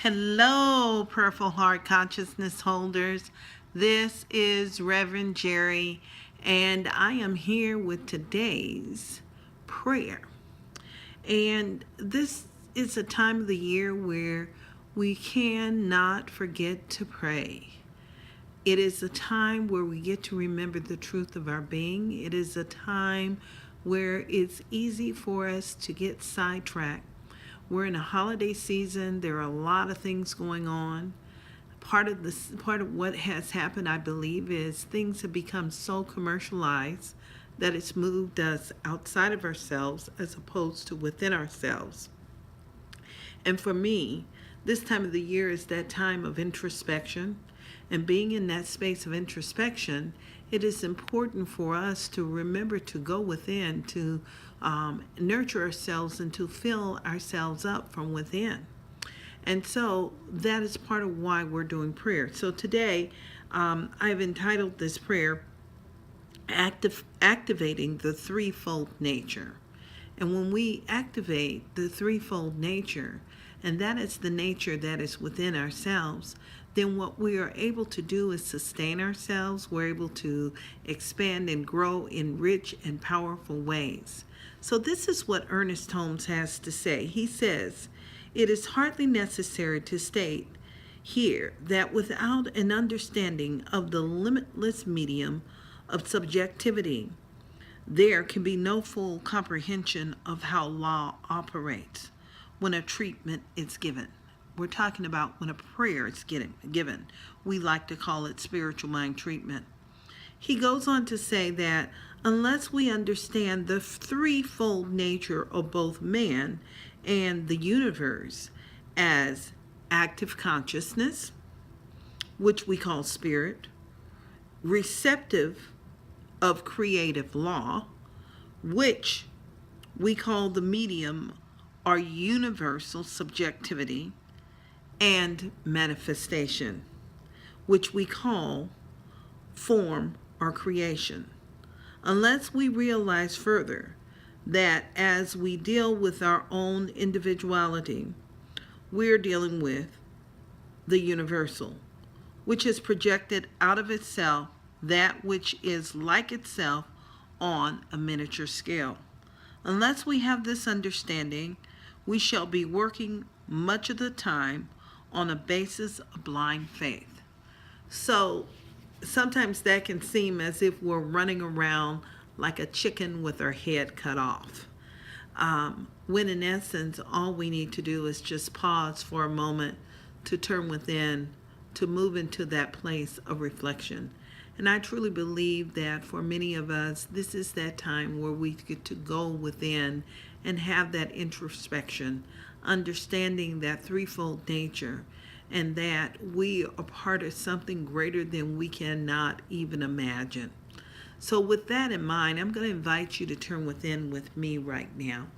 Hello, Purple Heart Consciousness holders. This is Reverend Jerry, and I am here with today's prayer. And this is a time of the year where we cannot forget to pray. It is a time where we get to remember the truth of our being. It is a time where it's easy for us to get sidetracked. We're in a holiday season. There are a lot of things going on. Part of what has happened, I believe, is things have become so commercialized that it's moved us outside of ourselves as opposed to within ourselves. And for me, this time of the year is that time of introspection. And being in that space of introspection, it is important for us to remember to go within, to nurture ourselves and to fill ourselves up from within. And so that is part of why we're doing prayer. So today, I've entitled this prayer, Activating the Threefold Nature. And when we activate the threefold nature, and that is the nature that is within ourselves, then what we are able to do is sustain ourselves. We're able to expand and grow in rich and powerful ways. So this is what Ernest Holmes has to say. He says, "It is hardly necessary to state here that without an understanding of the limitless medium of subjectivity, there can be no full comprehension of how law operates when a treatment is given." We're talking about when a prayer is given. We like to call it spiritual mind treatment. He goes on to say that unless we understand the threefold nature of both man and the universe as active consciousness, which we call spirit, receptive of creative law, which we call the medium or universal subjectivity, and manifestation, which we call form or creation. Unless we realize further that as we deal with our own individuality, we're dealing with the universal, which is projected out of itself, that which is like itself on a miniature scale. Unless we have this understanding, we shall be working much of the time on a basis of blind faith. So sometimes that can seem as if we're running around like a chicken with our head cut off. When in essence, all we need to do is just pause for a moment to turn within, to move into that place of reflection. And I truly believe that for many of us, this is that time where we get to go within and have that introspection, understanding that threefold nature, and that we are part of something greater than we cannot even imagine. So with that in mind, I'm going to invite you to turn within with me right now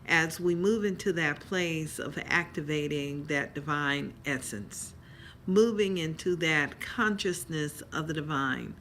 as we move into that place of activating that divine essence, moving into that consciousness of the divine,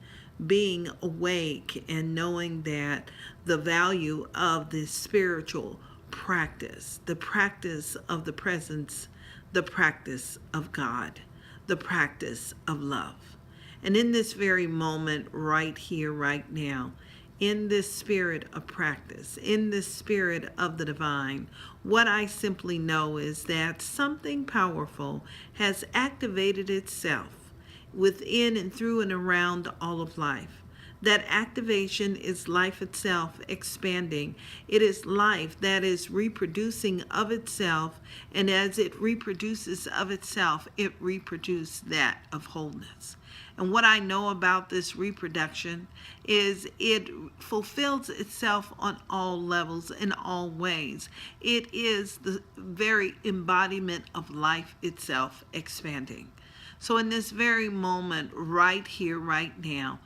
being awake and knowing that the value of this spiritual practice, the practice of the presence, the practice of God, the practice of love. And in this very moment, right here, right now, in this spirit of practice, in this spirit of the divine, what I simply know is that something powerful has activated itself within and through and around all of life. That activation is life itself expanding. It is life that is reproducing of itself, and as it reproduces of itself, it reproduces that of wholeness. And what I know about this reproduction is it fulfills itself on all levels, in all ways. It is the very embodiment of life itself expanding. So in this very moment, right here, right now,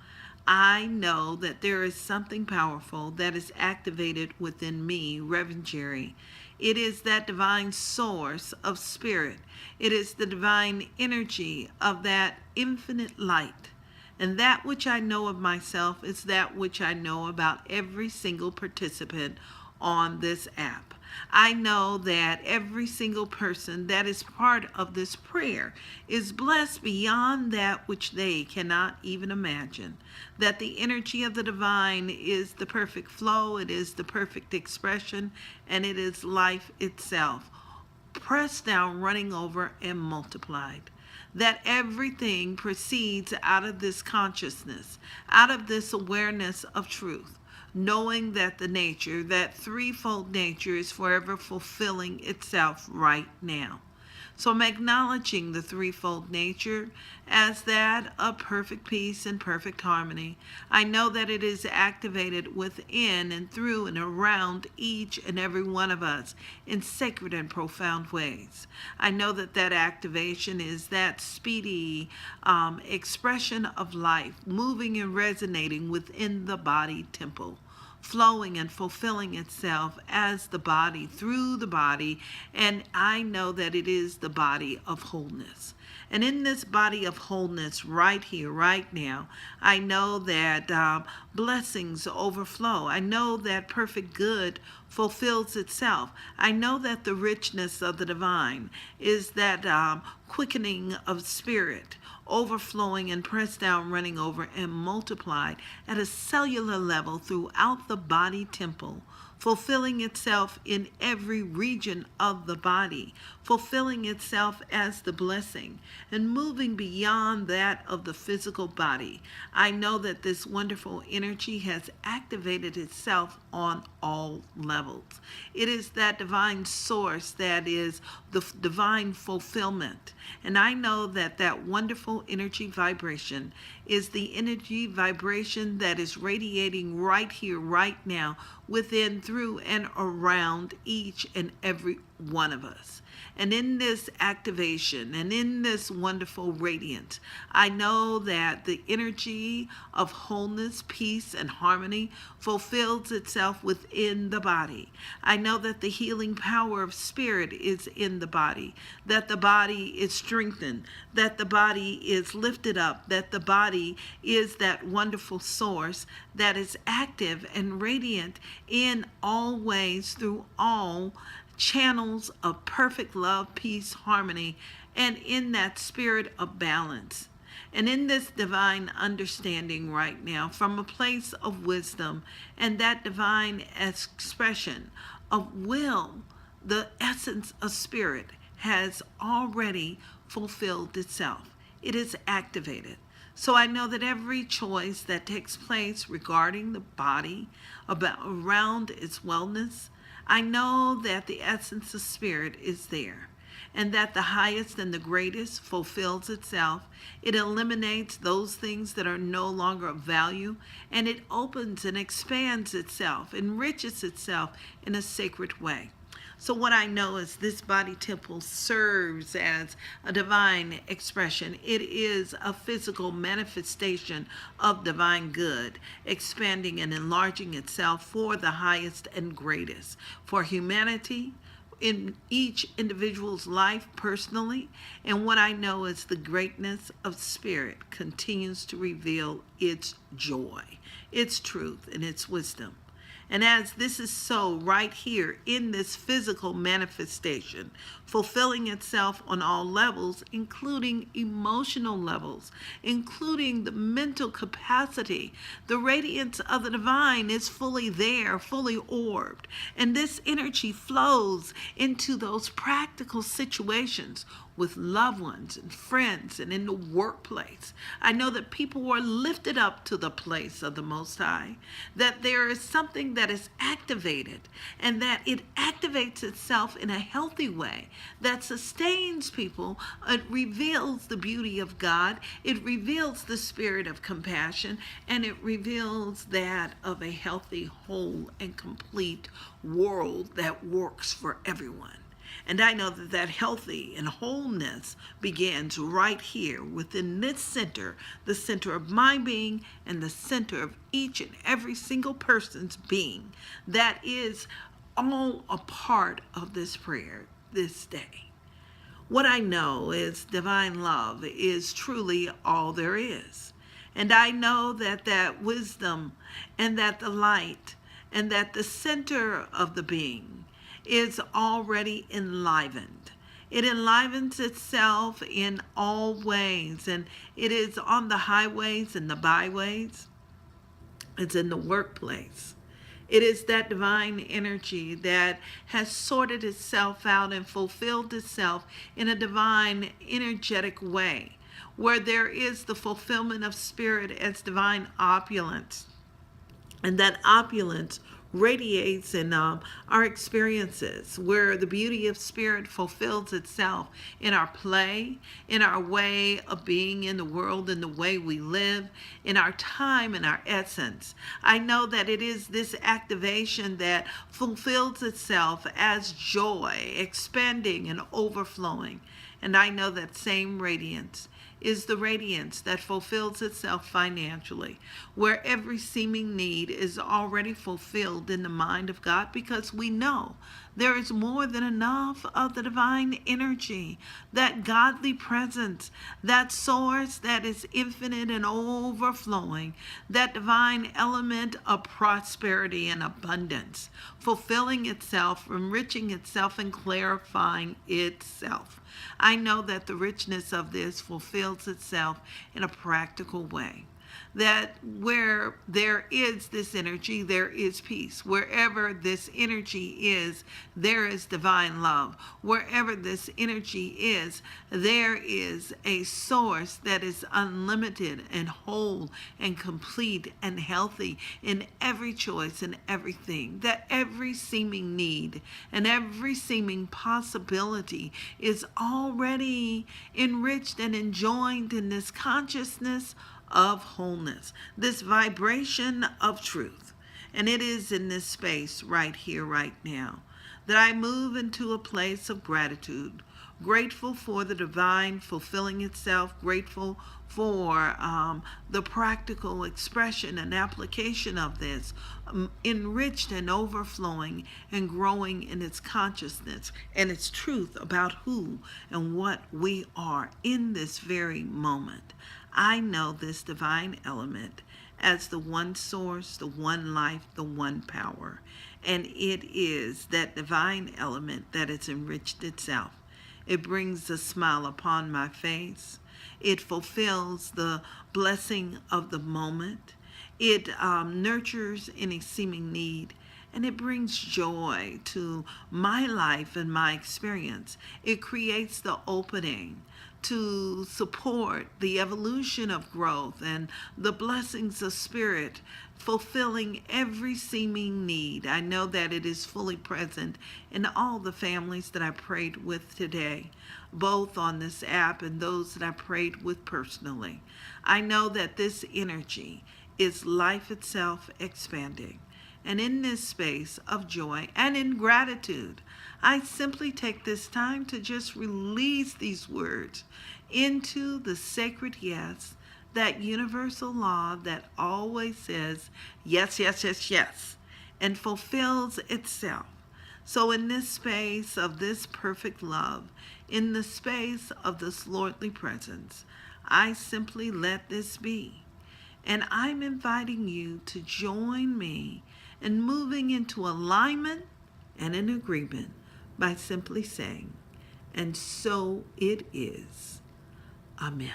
I know that there is something powerful that is activated within me, Reverend Jerry. It is that divine source of spirit. It is the divine energy of that infinite light. And that which I know of myself is that which I know about every single participant on this app. I know that every single person that is part of this prayer is blessed beyond that which they cannot even imagine. That the energy of the divine is the perfect flow, it is the perfect expression, and it is life itself, pressed down, running over, and multiplied. That everything proceeds out of this consciousness, out of this awareness of truth, knowing that the nature, that threefold nature, is forever fulfilling itself right now. So I'm acknowledging the threefold nature as that of perfect peace and perfect harmony. I know that it is activated within and through and around each and every one of us in sacred and profound ways. I know that that activation is that speedy expression of life, moving and resonating within the body temple, flowing and fulfilling itself as the body, through the body, and I know that it is the body of wholeness. And in this body of wholeness, right here, right now, I know that blessings overflow. I know that perfect good fulfills itself. I know that the richness of the divine is that quickening of spirit, overflowing and pressed down, running over, and multiplied at a cellular level throughout the body temple, fulfilling itself in every region of the body, fulfilling itself as the blessing, and moving beyond that of the physical body. I know that this wonderful energy has activated itself on all levels. It is that divine source that is the divine fulfillment. And I know that that wonderful energy vibration is the energy vibration that is radiating right here, right now, within, through, and around each and every one of us. And in this activation and in this wonderful radiance, I know that the energy of wholeness, peace, and harmony fulfills itself within the body. I know that the healing power of spirit is in the body, that the body is strengthened, that the body is lifted up, that the body is that wonderful source that is active and radiant in all ways through all channels of perfect love, peace, harmony, and in that spirit of balance. And in this divine understanding right now, from a place of wisdom and that divine expression of will, the essence of spirit has already fulfilled itself. It is activated. So I know that every choice that takes place regarding the body, around its wellness, I know that the essence of spirit is there, and that the highest and the greatest fulfills itself. It eliminates those things that are no longer of value, and it opens and expands itself, enriches itself in a sacred way. So what I know is this body temple serves as a divine expression. It is a physical manifestation of divine good, expanding and enlarging itself for the highest and greatest, for humanity, in each individual's life personally. And what I know is the greatness of spirit continues to reveal its joy, its truth, and its wisdom. And as this is so right here in this physical manifestation, fulfilling itself on all levels, including emotional levels, including the mental capacity, the radiance of the divine is fully there, fully orbed. And this energy flows into those practical situations with loved ones and friends and in the workplace. I know that people are lifted up to the place of the Most High, that there is something that is activated, and that it activates itself in a healthy way that sustains people. It reveals the beauty of God, it reveals the spirit of compassion, and it reveals that of a healthy, whole, and complete world that works for everyone. And I know that that healthy and wholeness begins right here within this center, the center of my being and the center of each and every single person's being. That is all a part of this prayer this day. What I know is divine love is truly all there is. And I know that that wisdom and that the light and that the center of the being is already enlivened. It enlivens itself in all ways, and it is on the highways and the byways. It's in the workplace. It is that divine energy that has sorted itself out and fulfilled itself in a divine, energetic way, where there is the fulfillment of spirit as divine opulence. And that opulence radiates in our experiences, where the beauty of spirit fulfills itself in our play, in our way of being in the world, in the way we live, in our time and our essence. I know that it is this activation that fulfills itself as joy, expanding and overflowing. And I know that same radiance is the radiance that fulfills itself financially, where every seeming need is already fulfilled in the mind of God, because we know there is more than enough of the divine energy, that godly presence, that source that is infinite and overflowing, that divine element of prosperity and abundance, fulfilling itself, enriching itself, and clarifying itself. I know that the richness of this fulfills itself in a practical way. That where there is this energy, there is peace. Wherever this energy is, there is divine love. Wherever this energy is, there is a source that is unlimited and whole and complete and healthy in every choice and everything. That every seeming need and every seeming possibility is already enriched and enjoined in this consciousness of wholeness, this vibration of truth. And it is in this space right here, right now, that I move into a place of gratitude, grateful for the divine fulfilling itself, grateful for the practical expression and application of this, enriched and overflowing and growing in its consciousness and its truth about who and what we are in this very moment. I know this divine element as the one source, the one life, the one power. And it is that divine element that has enriched itself. It brings a smile upon my face. It fulfills the blessing of the moment. It nurtures any seeming need. And it brings joy to my life and my experience. It creates the opening to support the evolution of growth and the blessings of spirit, fulfilling every seeming need. I know that it is fully present in all the families that I prayed with today, both on this app and those that I prayed with personally. I know that this energy is life itself expanding. And in this space of joy and in gratitude, I simply take this time to just release these words into the sacred yes, that universal law that always says yes, yes, yes, yes, and fulfills itself. So in this space of this perfect love, in the space of this lordly presence, I simply let this be. And I'm inviting you to join me in moving into alignment and in agreement by simply saying, and so it is. Amen.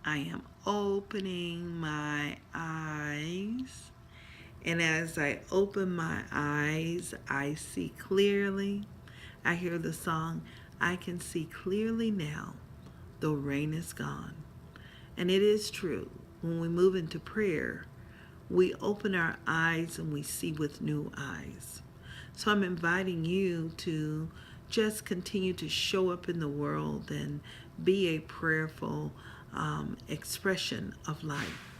I am opening my eyes. And as I open my eyes, I see clearly. I hear the song, I can see clearly now, the rain is gone. And it is true. When we move into prayer, we open our eyes and we see with new eyes. So I'm inviting you to just continue to show up in the world and be a prayerful expression of life.